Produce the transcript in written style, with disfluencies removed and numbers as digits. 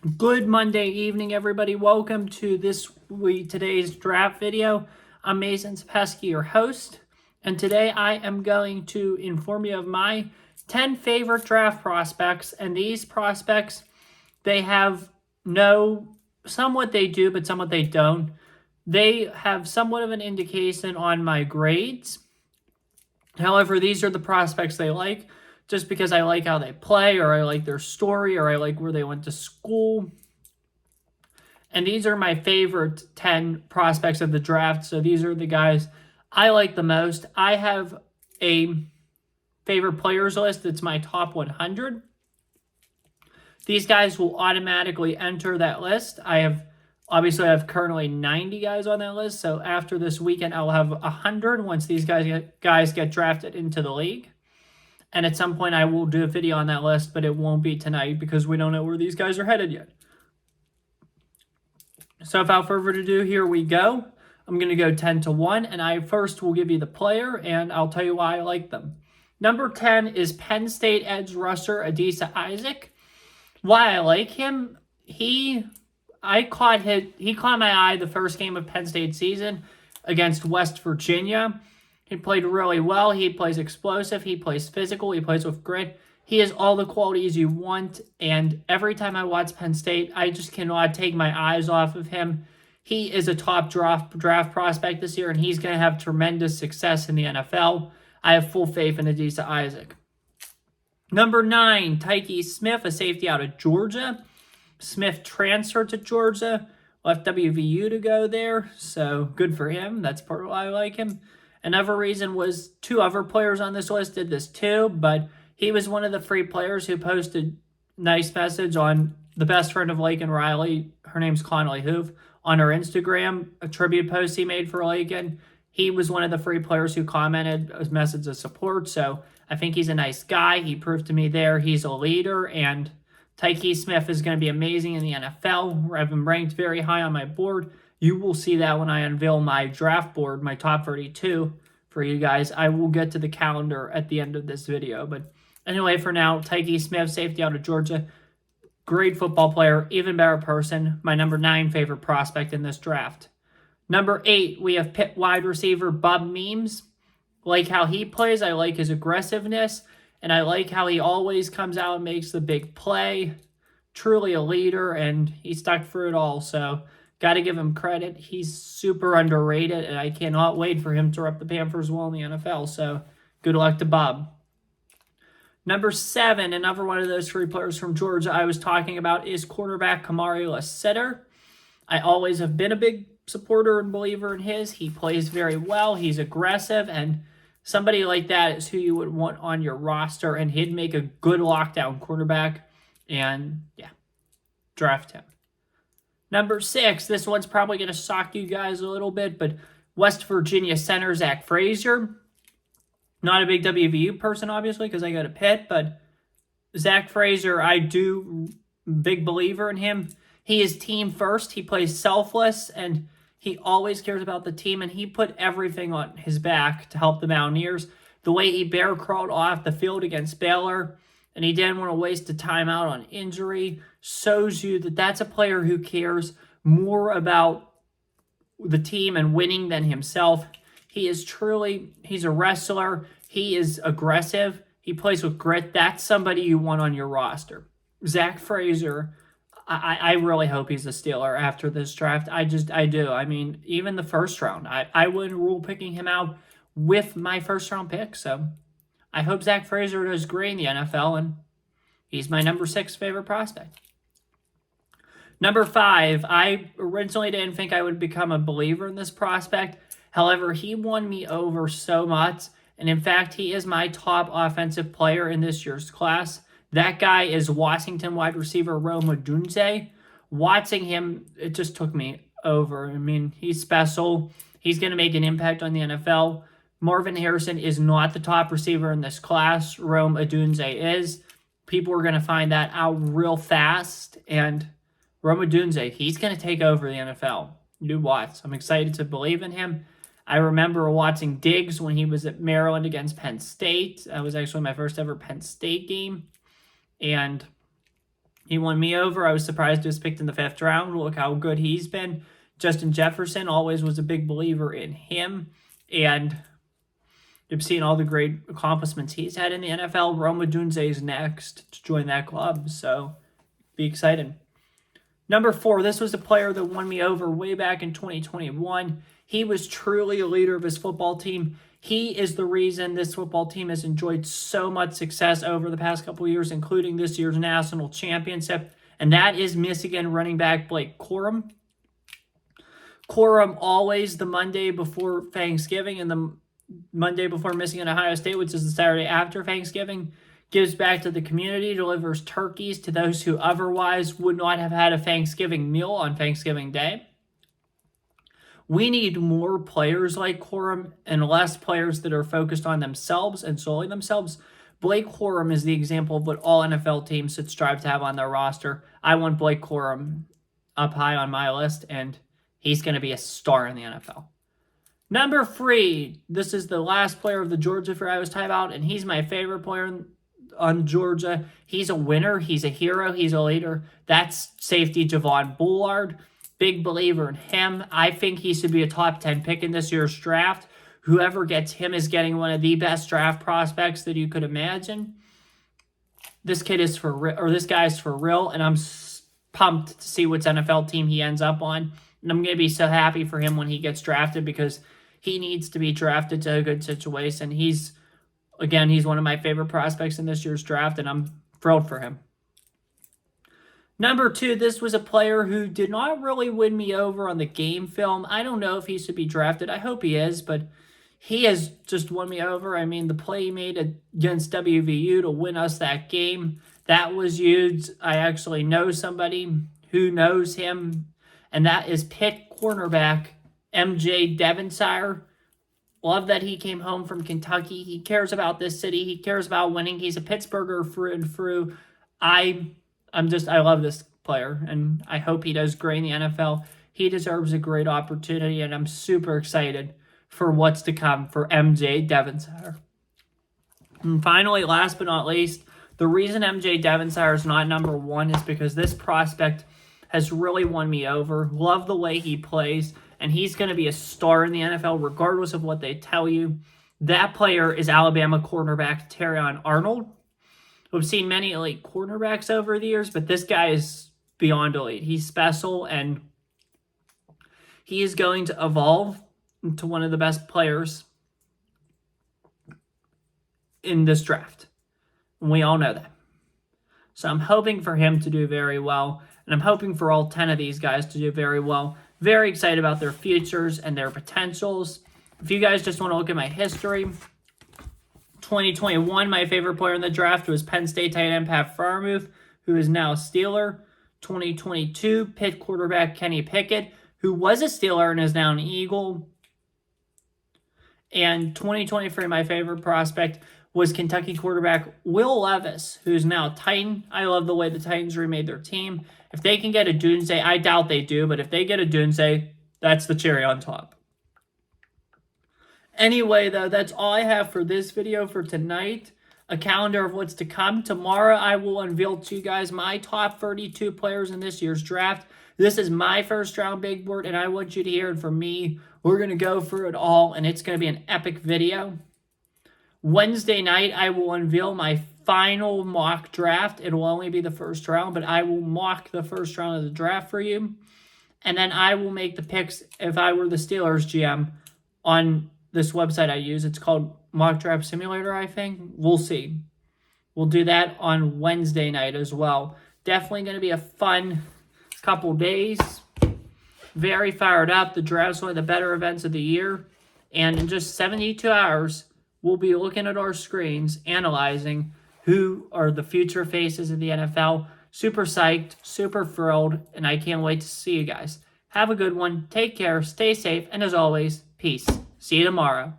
Good Monday evening, everybody. Welcome to today's draft video. I'm Mason Sapesky, your host, and today I am going to inform you of my 10 favorite draft prospects. And these prospects, they have somewhat they do, but somewhat they don't. They have somewhat of an indication on my grades. However, these are the prospects they like just because I like how they play, or I like their story, or I like where they went to school. And these are my favorite 10 prospects of the draft. So these are the guys I like the most. I have a favorite players list. It's my top 100. These guys will automatically enter that list. I have currently 90 guys on that list. So after this weekend, I'll have 100 once these guys get drafted into the league. And at some point, I will do a video on that list, but it won't be tonight because we don't know where these guys are headed yet. So without further ado, here we go. I'm going to go 10 to 1, and I first will give you the player, and I'll tell you why I like them. Number 10 is Penn State edge rusher Adisa Isaac. Why I like him, he caught my eye the first game of Penn State season against West Virginia. He played really well. He plays explosive. He plays physical. He plays with grit. He has all the qualities you want, and every time I watch Penn State, I just cannot take my eyes off of him. He is a top draft prospect this year, and he's going to have tremendous success in the NFL. I have full faith in Adisa Isaac. Number 9, Tyke Smith, a safety out of Georgia. Smith transferred to Georgia, left WVU to go there, so good for him. That's part of why I like him. Another reason was 2 other players on this list did this too, but he was one of the free players who posted nice message on the best friend of Laken Riley. Her name's Connolly Hoof. On her Instagram, a tribute post he made for Laken. He was one of the free players who commented a message of support, so I think he's a nice guy. He proved to me there he's a leader, and Tyke Smith is going to be amazing in the NFL. I've been ranked very high on my board. You will see that when I unveil my draft board, my top 32 for you guys. I will get to the calendar at the end of this video. But anyway, for now, Tyke Smith, safety out of Georgia. Great football player, even better person. My number 9 favorite prospect in this draft. Number 8, we have Pitt wide receiver Bob Means. Like how he plays. I like his aggressiveness. And I like how he always comes out and makes the big play. Truly a leader, and he stuck through it all. So, got to give him credit. He's super underrated, and I cannot wait for him to rep the Panthers well in the NFL. So, good luck to Bob. Number 7, another one of those free players from Georgia I was talking about is cornerback Kamari Lassiter. I always have been a big supporter and believer in his. He plays very well. He's aggressive, and somebody like that is who you would want on your roster, and he'd make a good lockdown quarterback. And, yeah, draft him. Number 6, this one's probably going to shock you guys a little bit, but West Virginia center Zach Frazier. Not a big WVU person, obviously, because I go to Pitt, but Zach Frazier, big believer in him. He is team first. He plays selfless, and he always cares about the team, and he put everything on his back to help the Mountaineers. The way he bear crawled off the field against Baylor, and he didn't want to waste a timeout on injury, shows you that that's a player who cares more about the team and winning than himself. He's a wrestler. He is aggressive. He plays with grit. That's somebody you want on your roster. Zach Frazier, I really hope he's a Steeler after this draft. I do. I mean, even the first round, I wouldn't rule picking him out with my first round pick. So I hope Zach Frazier does great in the NFL, and he's my number 6 favorite prospect. Number 5, I originally didn't think I would become a believer in this prospect. However, he won me over so much, and in fact, he is my top offensive player in this year's class. That guy is Washington wide receiver Rome Odunze. Watching him, it just took me over. I mean, he's special. He's going to make an impact on the NFL. Marvin Harrison is not the top receiver in this class. Rome Odunze is. People are going to find that out real fast, and Rome Odunze, he's going to take over the NFL. You watch. I'm excited to believe in him. I remember watching Diggs when he was at Maryland against Penn State. That was actually my first ever Penn State game. And He won me over. I was surprised he was picked in the 5th round. Look how good he's been. Justin Jefferson, always was a big believer in him. And you've seen all the great accomplishments he's had in the NFL. Rome Odunze is next to join that club, so be excited. Number 4, this was a player that won me over way back in 2021. He was truly a leader of his football team. He is the reason this football team has enjoyed so much success over the past couple of years, including this year's national championship, and that is Michigan running back Blake Corum. Corum always the Monday before Thanksgiving and the Monday before Michigan Ohio State, which is the Saturday after Thanksgiving, gives back to the community, delivers turkeys to those who otherwise would not have had a Thanksgiving meal on Thanksgiving Day. We need more players like Corum and less players that are focused on themselves and solely themselves. Blake Corum is the example of what all NFL teams should strive to have on their roster. I want Blake Corum up high on my list, and he's going to be a star in the NFL. Number 3, this is the last player of the Georgia for I was talking about, and he's my favorite player on Georgia. He's a winner. He's a hero. He's a leader. That's safety Javon Bullard. Big believer in him. I think he should be a top 10 pick in this year's draft. Whoever gets him is getting one of the best draft prospects that you could imagine. This kid is for real, or this guy is for real, and I'm pumped to see which NFL team he ends up on. And I'm going to be so happy for him when he gets drafted because he needs to be drafted to a good situation. He's one of my favorite prospects in this year's draft, and I'm thrilled for him. Number 2, this was a player who did not really win me over on the game film. I don't know if he should be drafted. I hope he is, but he has just won me over. I mean, the play he made against WVU to win us that game, that was huge. I actually know somebody who knows him, and that is Pitt cornerback MJ Devonshire. Love that he came home from Kentucky. He cares about this city. He cares about winning. He's a Pittsburgher through and through. I love this player, and I hope he does great in the NFL. He deserves a great opportunity, and I'm super excited for what's to come for MJ Devonshire. And finally, last but not least, the reason MJ Devonshire is not number 1 is because this prospect has really won me over. Love the way he plays, and he's going to be a star in the NFL regardless of what they tell you. That player is Alabama cornerback Terrion Arnold. We've seen many elite cornerbacks over the years, but this guy is beyond elite. He's special, and he is going to evolve into one of the best players in this draft. And we all know that. So I'm hoping for him to do very well, and I'm hoping for all 10 of these guys to do very well. Very excited about their futures and their potentials. If you guys just want to look at my history, 2021, my favorite player in the draft was Penn State tight end Pat Freiermuth, who is now a Steeler. 2022, Pitt quarterback Kenny Pickett, who was a Steeler and is now an Eagle. And 2023, my favorite prospect was Kentucky quarterback Will Levis, who's now a Titan. I love the way the Titans remade their team. If they can get Odunze, I doubt they do, but if they get Odunze, that's the cherry on top. Anyway, though, that's all I have for this video for tonight. A calendar of what's to come. Tomorrow, I will unveil to you guys my top 32 players in this year's draft. This is my first round big board, and I want you to hear it from me. We're going to go through it all, and it's going to be an epic video. Wednesday night, I will unveil my final mock draft. It will only be the first round, but I will mock the first round of the draft for you. And then I will make the picks if I were the Steelers GM on this website I use. It's called Mock Draft Simulator, I think. We'll see. We'll do that on Wednesday night as well. Definitely going to be a fun couple days. Very fired up. The draft's one of the better events of the year. And in just 72 hours, we'll be looking at our screens, analyzing who are the future faces of the NFL. Super psyched, super thrilled, and I can't wait to see you guys. Have a good one. Take care. Stay safe. And as always, peace. See you tomorrow.